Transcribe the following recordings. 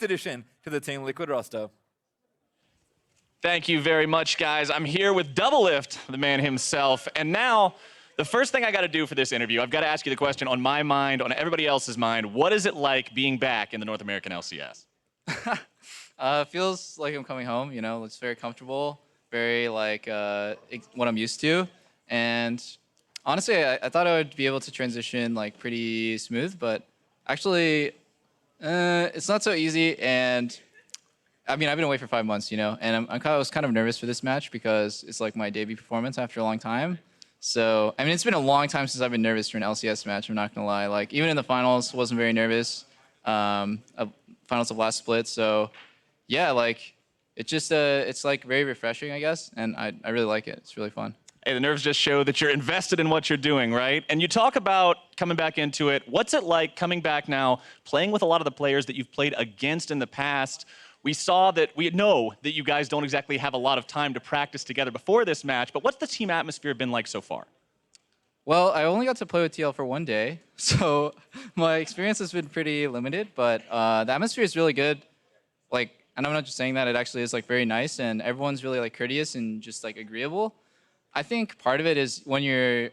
addition to the Team Liquid roster. Thank you very much, guys. I'm here with Doublelift, the man himself. And now, the first thing I got to do for this interview, I've got to ask you the question on my mind, on everybody else's mind. What is it like being back in the North American LCS? Feels like I'm coming home, you know, it's very comfortable, very like what I'm used to. And honestly, I thought I would be able to transition like pretty smooth, but actually it's not so easy. And I mean, I've been away for 5 months, you know, and I was kind of nervous for this match because it's like my debut performance after a long time. So, I mean, it's been a long time since I've been nervous for an LCS match, I'm not gonna lie. Like, even in the finals, wasn't very nervous. Finals of last split, so yeah, like, it just, it's like very refreshing, I guess, and I really like it. It's really fun. Hey, the nerves just show that you're invested in what you're doing, right? And you talk about coming back into it. What's it like coming back now, playing with a lot of the players that you've played against in the past? We know that you guys don't exactly have a lot of time to practice together before this match, but what's the team atmosphere been like so far? Well, I only got to play with TL for 1 day, so my experience has been pretty limited, but the atmosphere is really good. Like, and I'm not just saying that, it actually is like very nice, and everyone's really like courteous and just like agreeable. I think part of it is when you're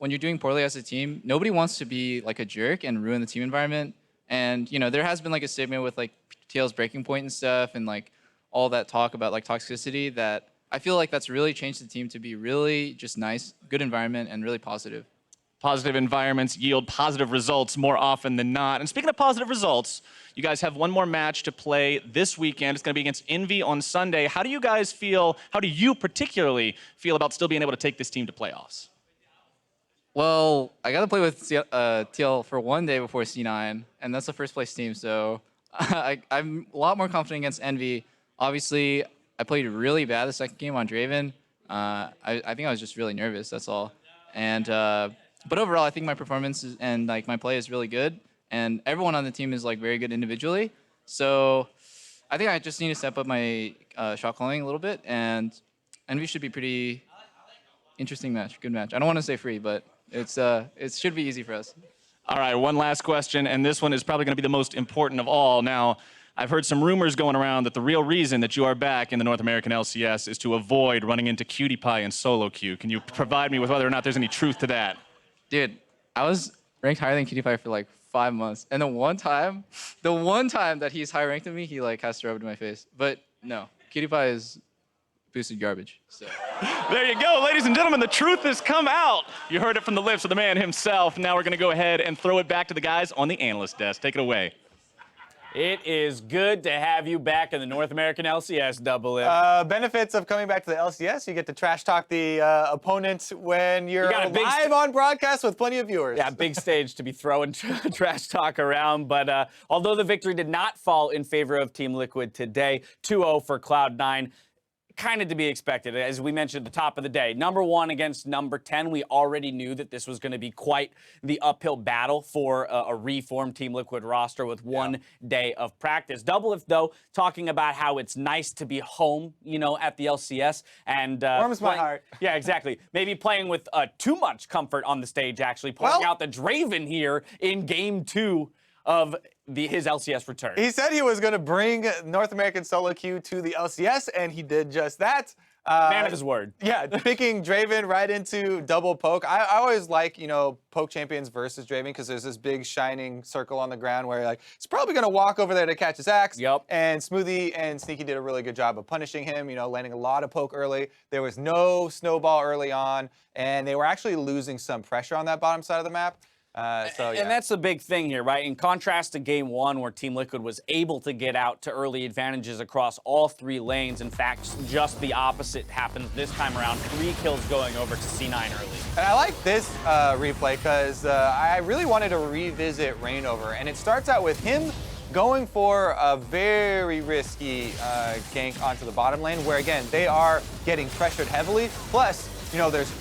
doing poorly as a team, nobody wants to be like a jerk and ruin the team environment. And you know, there has been like a stigma with like TL's breaking point and stuff, and like all that talk about like toxicity that I feel like that's really changed the team to be really just nice, good environment, and really positive. Positive environments yield positive results more often than not. And speaking of positive results, you guys have one more match to play this weekend. It's going to be against Envy on Sunday. How do you guys feel, how do you particularly feel about still being able to take this team to playoffs? Well, I got to play with TL for 1 day before C9, and that's the first place team, so I'm a lot more confident against Envy. Obviously, I played really bad the second game on Draven. I think I was just really nervous, that's all. And but overall, I think my performance and like my play is really good, and everyone on the team is like very good individually. So I think I just need to step up my shot calling a little bit, and Envy should be pretty interesting match, good match. I don't want to say free, but it should be easy for us. All right, one last question, and this one is probably going to be the most important of all. Now, I've heard some rumors going around that the real reason that you are back in the North American LCS is to avoid running into Cutie Pie in solo queue. Can you provide me with whether or not there's any truth to that? Dude, I was ranked higher than Cutie Pie for like 5 months, and the one time that he's higher ranked than me, he like has to rub it in my face. But no, Cutie Pie is boosted garbage. So. There you go, ladies and gentlemen, the truth has come out. You heard it from the lips of the man himself. Now we're going to go ahead and throw it back to the guys on the analyst desk. Take it away. It is good to have you back in the North American LCS, Doublelift. Benefits of coming back to the LCS, you get to trash talk the opponent when you're live on broadcast with plenty of viewers. Yeah, big stage to be throwing trash talk around. But although the victory did not fall in favor of Team Liquid today, 2-0 for Cloud9, kind of to be expected. As we mentioned at the top of the day, number 1 against number 10, we already knew that this was going to be quite the uphill battle for a reformed Team Liquid roster with 1 day of practice. Doublelift, though, talking about how it's nice to be home, you know, at the LCS. And warms my heart. Yeah, exactly. Maybe playing with too much comfort on the stage, actually, pulling out the Draven here in Game 2 of his LCS return. He said he was going to bring North American solo queue to the LCS, and he did just that. Man of his word. Yeah, picking Draven right into double poke. I always like, you know, poke champions versus Draven because there's this big shining circle on the ground where like it's probably going to walk over there to catch his axe. Yep. And Smoothie and Sneaky did a really good job of punishing him, you know, landing a lot of poke early. There was no snowball early on, and they were actually losing some pressure on that bottom side of the map. And that's the big thing here, right? In contrast to Game 1, where Team Liquid was able to get out to early advantages across all 3 lanes. In fact, just the opposite happens this time around. 3 kills going over to C9 early. And I like this replay because I really wanted to revisit Reignover. And it starts out with him going for a very risky gank onto the bottom lane, where, again, they are getting pressured heavily. Plus, you know, there's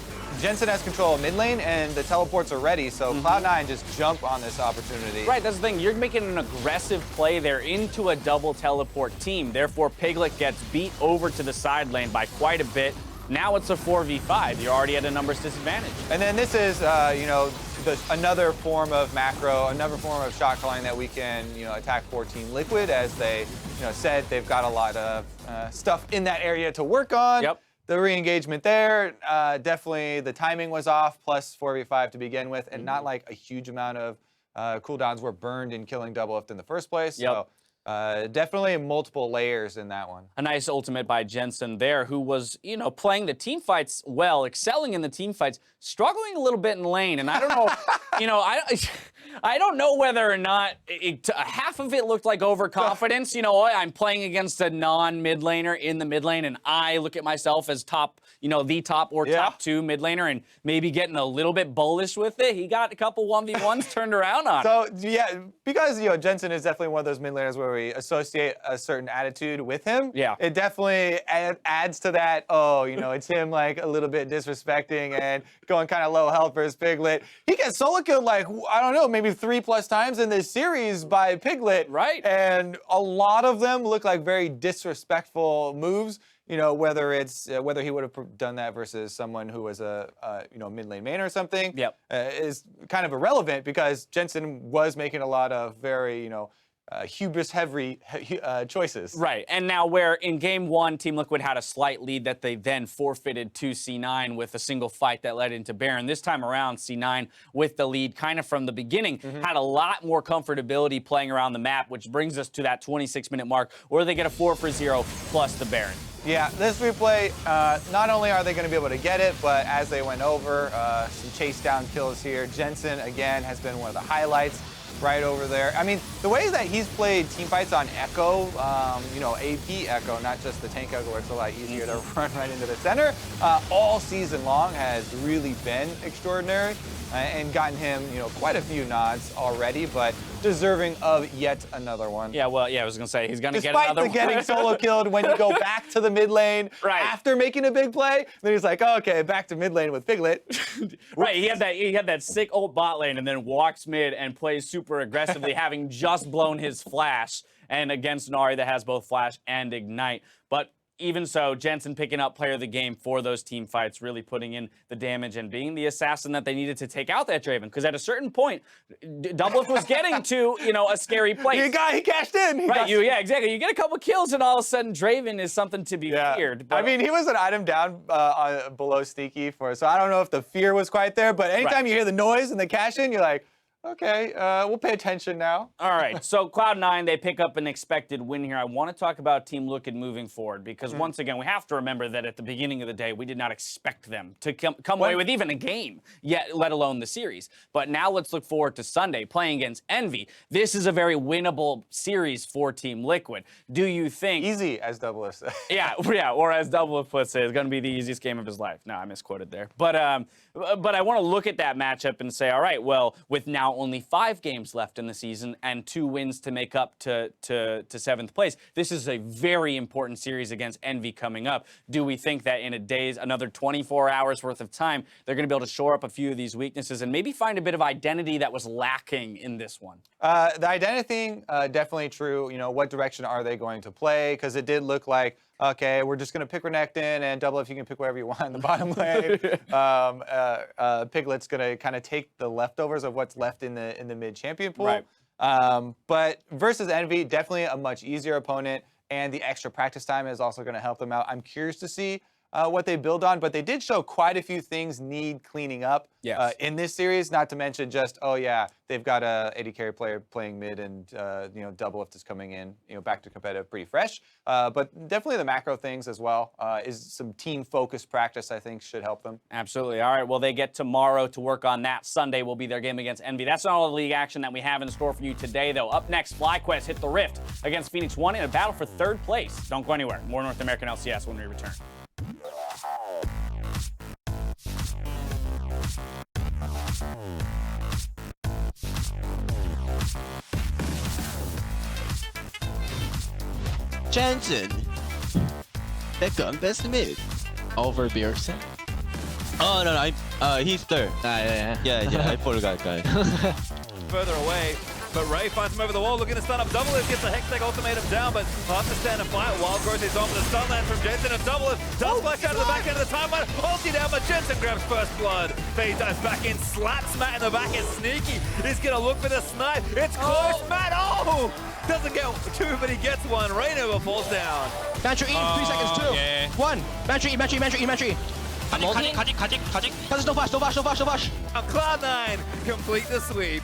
Jensen has control of mid lane, and the teleports are ready, so Cloud9 just jump on this opportunity. Right, that's the thing. You're making an aggressive play there into a double teleport team. Therefore, Piglet gets beat over to the side lane by quite a bit. Now it's a 4v5. You're already at a numbers disadvantage. And then this is, you know, another form of macro, another form of shot calling that we can, you know, attack for Team Liquid. As they, you know, said, they've got a lot of stuff in that area to work on. Yep. The re-engagement there, definitely the timing was off, plus 4v5 to begin with, and not like a huge amount of cooldowns were burned in killing Doublelift in the first place. Yep. So definitely multiple layers in that one. A nice ultimate by Jensen there, who was, you know, playing the team fights well, excelling in the team fights, struggling a little bit in lane. And I don't know, you know, I don't know whether or not half of it looked like overconfidence. You know, I'm playing against a non-mid laner in the mid lane, and I look at myself as top, you know, the top or top 2 mid laner, and maybe getting a little bit bullish with it. He got a couple 1v1s turned around on him. So, yeah, because, you know, Jensen is definitely one of those mid laners where we associate a certain attitude with him. Yeah. It definitely adds to that, oh, you know, it's him like a little bit disrespecting and going kind of low health versus Piglet. He gets solo killed like, I don't know, maybe 3+ times in this series by Piglet. Right. And a lot of them look like very disrespectful moves. You know, whether it's whether he would have done that versus someone who was a you know, mid lane main or something, is kind of irrelevant because Jensen was making a lot of very, you know, hubris-heavy choices. Right, and now where in game 1, Team Liquid had a slight lead that they then forfeited to C9 with a single fight that led into Baron. This time around, C9 with the lead kind of from the beginning had a lot more comfortability playing around the map, which brings us to that 26-minute mark where they get a 4-for-0 plus the Baron. Yeah, this replay, not only are they going to be able to get it, but as they went over, some chase down kills here. Jensen, again, has been one of the highlights. Right over there. I mean, the way that he's played team fights on Echo, you know, AP Echo, not just the tank Echo, where it's a lot easier to run right into the center, all season long has really been extraordinary and gotten him, you know, quite a few nods already, but deserving of yet another one. Yeah, well, yeah, I was going to say, he's going to get another one. Despite the getting solo killed when you go back to the mid lane after making a big play, then he's like, oh, okay, back to mid lane with Piglet. Right, he had that sick old bot lane and then walks mid and plays super aggressively, having just blown his flash, and against an Ahri that has both flash and ignite. But even so, Jensen picking up player of the game for those team fights, really putting in the damage and being the assassin that they needed to take out that Draven. Because at a certain point, Doublelift was getting to, you know, a scary place. He cashed in. Yeah, exactly. You get a couple kills and all of a sudden Draven is something to be feared. But I mean, he was an item down below Sneaky so I don't know if the fear was quite there, but anytime you hear the noise and the cash in, you're like, okay, we'll pay attention now. All right, so Cloud9, they pick up an expected win here. I want to talk about Team Liquid moving forward because, once again, we have to remember that at the beginning of the day, we did not expect them to come away with even a game, yet let alone the series. But now let's look forward to Sunday, playing against Envy. This is a very winnable series for Team Liquid. Do you think... Easy, as Doublelift said. yeah, or as Doublelift puts it, it's going to be the easiest game of his life. No, I misquoted there. But I want to look at that matchup and say, all right, well, with now only 5 games left in the season and 2 wins to make up to 7th place. This is a very important series against Envy coming up. Do we think that in another 24 hours worth of time, they're going to be able to shore up a few of these weaknesses and maybe find a bit of identity that was lacking in this one? The identity thing, definitely true. You know, what direction are they going to play? Because it did look like, okay, we're just going to pick Renekton and Doublelift, you can pick whatever you want in the bottom lane. Piglet's going to kind of take the leftovers of what's left in the mid-champion pool. Right. But versus Envy, definitely a much easier opponent, and the extra practice time is also going to help them out. I'm curious to see what they build on, but they did show quite a few things need cleaning up in this series, not to mention just, oh yeah, they've got a AD carry player playing mid and, you know, Doublelift is coming in, you know, back to competitive pretty fresh. But definitely the macro things as well is some team-focused practice, I think, should help them. Absolutely. All right, well, they get tomorrow to work on that. Sunday will be their game against Envy. That's not all the league action that we have in store for you today, though. Up next, FlyQuest hit the Rift against Phoenix 1 in a battle for 3rd place. Don't go anywhere. More North American LCS when we return. Jensen, second best mid. Over Bjergsen? Oh no, he's third. Yeah. Yeah, I forgot, guys. Further away, But Ray finds him over the wall, looking to stun up Doublelift, gets the Hextech ultimatum down, but hard to stand and fight. Wild Growth is on, but the stun land from Jensen, and Doublelift does flash out of the back end of the timeline. Ulti down, but Jensen grabs first blood. Fade dives back in, slaps Matt in the back, is sneaky. He's gonna look for the snipe. It's close, Matt, oh! Doesn't get two, but he gets one. Rainover falls down. Banter E, 3 seconds, 2, 1. Banter E, banter E, banter E, banter E. I'm ulting. Cause no flash, no flash, no flash, no flash. Cloud9 complete the sweep.